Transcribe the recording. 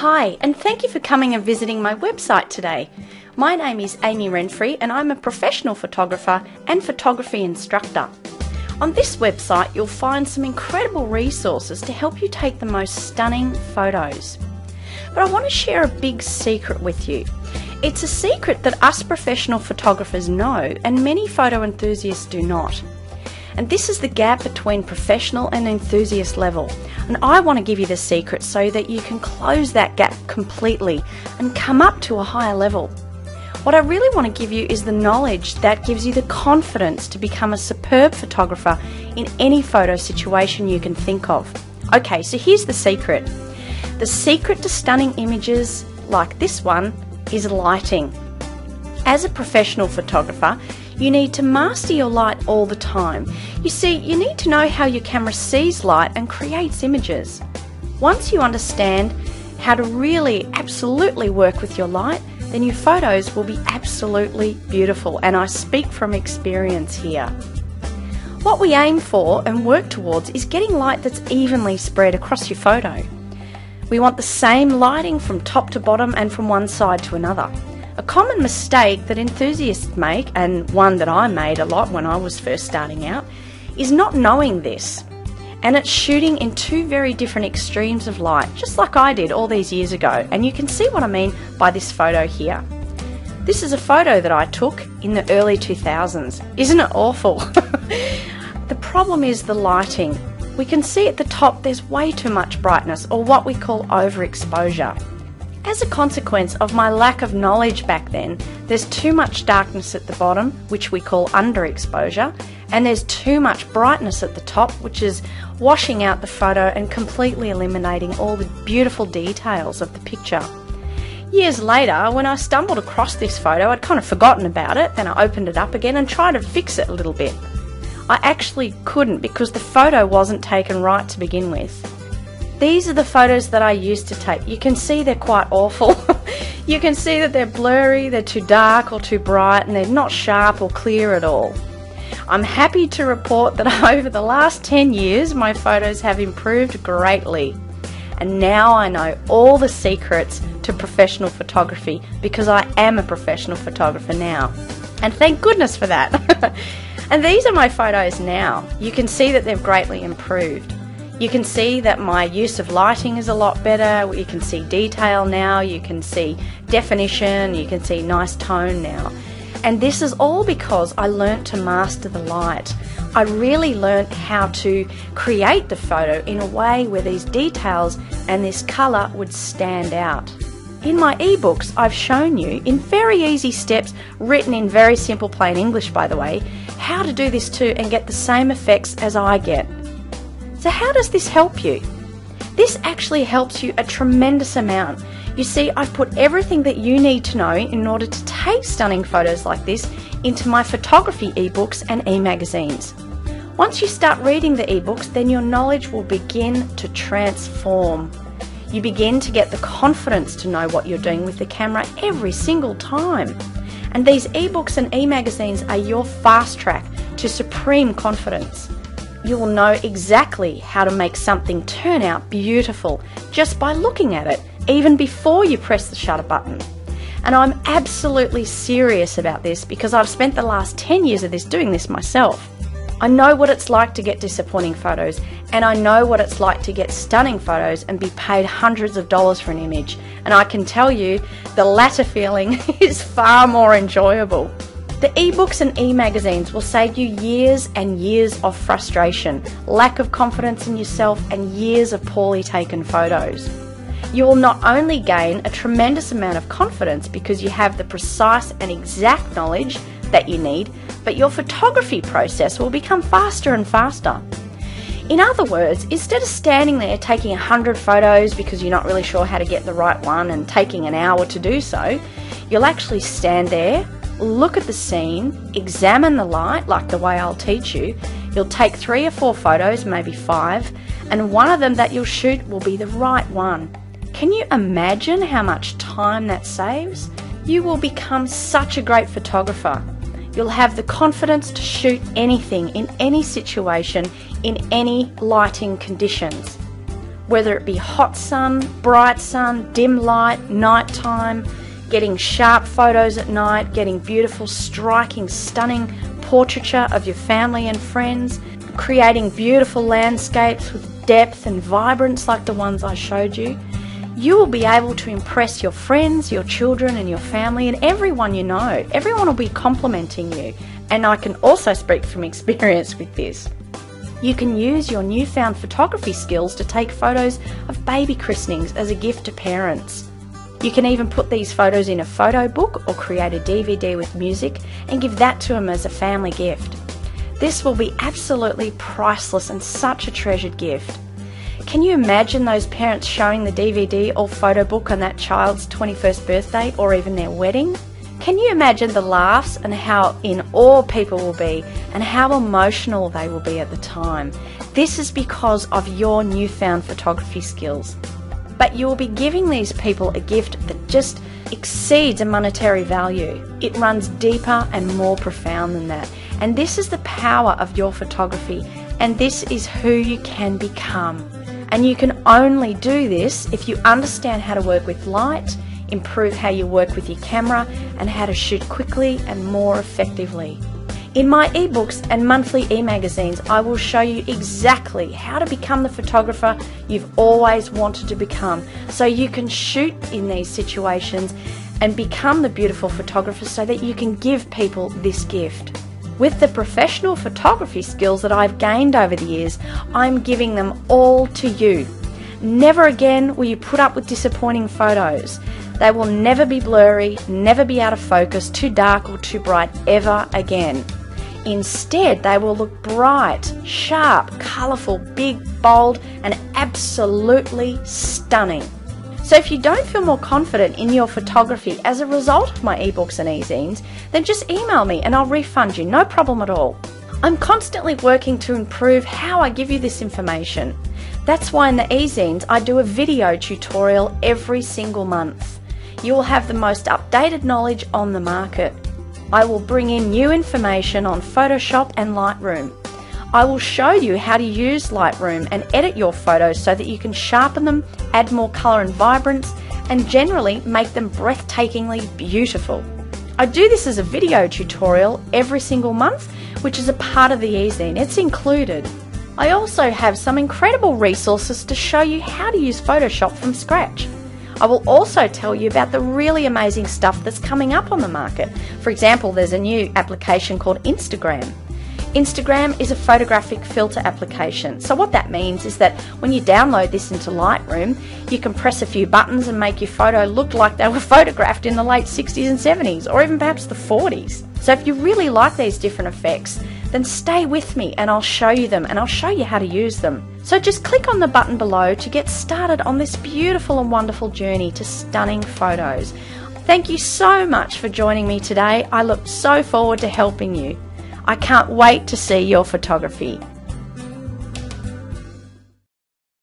Hi, and thank you for coming and visiting my website today. My name is Amy Renfrey and I'm a professional photographer and photography instructor. On this website you'll find some incredible resources to help you take the most stunning photos. But I want to share a big secret with you. It's a secret that us professional photographers know and many photo enthusiasts do not. And this is the gap between professional and enthusiast level. And I want to give you the secret so that you can close that gap completely and come up to a higher level. What I really want to give you is the knowledge that gives you the confidence to become a superb photographer in any photo situation you can think of. Okay, so here's the secret. The secret to stunning images like this one is lighting. As a professional photographer, you need to master your light all the time. You see, you need to know how your camera sees light and creates images. Once you understand how to really absolutely work with your light, then your photos will be absolutely beautiful, and I speak from experience here. What we aim for and work towards is getting light that's evenly spread across your photo. We want the same lighting from top to bottom and from one side to another. A common mistake that enthusiasts make, and one that I made a lot when I was first starting out, is not knowing this. And it's shooting in two very different extremes of light, just like I did all these years ago. And you can see what I mean by this photo here. This is a photo that I took in the early 2000s. Isn't it awful? The problem is the lighting. We can see at the top there's way too much brightness, or what we call overexposure. As a consequence of my lack of knowledge back then, there's too much darkness at the bottom, which we call underexposure, and there's too much brightness at the top, which is washing out the photo and completely eliminating all the beautiful details of the picture. Years later, when I stumbled across this photo, I'd kind of forgotten about it, then I opened it up again and tried to fix it a little bit. I actually couldn't because the photo wasn't taken right to begin with. These are the photos that I used to take. You can see they're quite awful. You can see that they're blurry, they're too dark or too bright, and they're not sharp or clear at all. I'm happy to report that over the last 10 years my photos have improved greatly. And now I know all the secrets to professional photography because I am a professional photographer now. And thank goodness for that. And these are my photos now. You can see that they've greatly improved. You can see that my use of lighting is a lot better. You can see detail now, you can see definition, you can see nice tone now. And this is all because I learnt to master the light. I really learnt how to create the photo in a way where these details and this colour would stand out. In my ebooks, I've shown you in very easy steps, written in very simple plain English by the way, how to do this too and get the same effects as I get. So how does this help you? This actually helps you a tremendous amount. You see, I've put everything that you need to know in order to take stunning photos like this into my photography ebooks and e-magazines. Once you start reading the ebooks, then your knowledge will begin to transform. You begin to get the confidence to know what you're doing with the camera every single time. And these ebooks and e-magazines are your fast track to supreme confidence. You will know exactly how to make something turn out beautiful just by looking at it, even before you press the shutter button. And I'm absolutely serious about this because I've spent the last 10 years of this doing this myself. I know what it's like to get disappointing photos, and I know what it's like to get stunning photos and be paid hundreds of dollars for an image. And I can tell you, the latter feeling is far more enjoyable. The ebooks and e-magazines will save you years and years of frustration, lack of confidence in yourself, and years of poorly taken photos. You will not only gain a tremendous amount of confidence because you have the precise and exact knowledge that you need, but your photography process will become faster and faster. In other words, instead of standing there taking 100 photos because you're not really sure how to get the right one and taking an hour to do so, you'll actually stand there, look at the scene, examine the light like the way I'll teach you. You'll take 3 or 4 photos, maybe 5, and one of them that you'll shoot will be the right one. Can you imagine how much time that saves? You will become such a great photographer. You'll have the confidence to shoot anything in any situation, in any lighting conditions. whether it be hot sun, bright sun, dim light, nighttime, getting sharp photos at night, getting beautiful, striking, stunning portraiture of your family and friends, creating beautiful landscapes with depth and vibrance like the ones I showed you. You will be able to impress your friends, your children and your family and everyone you know. Everyone will be complimenting you, and I can also speak from experience with this. You can use your newfound photography skills to take photos of baby christenings as a gift to parents. You can even put these photos in a photo book or create a DVD with music and give that to them as a family gift. This will be absolutely priceless and such a treasured gift. Can you imagine those parents showing the DVD or photo book on that child's 21st birthday or even their wedding? Can you imagine the laughs and how in awe people will be and how emotional they will be at the time? This is because of your newfound photography skills. But you will be giving these people a gift that just exceeds a monetary value. It runs deeper and more profound than that. And this is the power of your photography, and this is who you can become. And you can only do this if you understand how to work with light, improve how you work with your camera, and how to shoot quickly and more effectively. In my ebooks and monthly e-magazines, I will show you exactly how to become the photographer you've always wanted to become, so you can shoot in these situations and become the beautiful photographer so that you can give people this gift. With the professional photography skills that I've gained over the years, I'm giving them all to you. Never again will you put up with disappointing photos. They will never be blurry, never be out of focus, too dark or too bright ever again. Instead, they will look bright, sharp, colourful, big, bold, and absolutely stunning. So if you don't feel more confident in your photography as a result of my ebooks and e-zines, then just email me and I'll refund you, no problem at all. I'm constantly working to improve how I give you this information. That's why in the e-zines I do a video tutorial every single month. You will have the most updated knowledge on the market. I will bring in new information on Photoshop and Lightroom. I will show you how to use Lightroom and edit your photos so that you can sharpen them, add more colour and vibrance, and generally make them breathtakingly beautiful. I do this as a video tutorial every single month, which is a part of the e-zine. It's included. I also have some incredible resources to show you how to use Photoshop from scratch. I will also tell you about the really amazing stuff that's coming up on the market. For example, there's a new application called Instagram. Instagram is a photographic filter application. So what that means is that when you download this into Lightroom, you can press a few buttons and make your photo look like they were photographed in the late 60s and 70s, or even perhaps the 40s. So if you really like these different effects, then stay with me and I'll show you them and I'll show you how to use them. So just click on the button below to get started on this beautiful and wonderful journey to stunning photos. Thank you so much for joining me today. I look so forward to helping you. I can't wait to see your photography.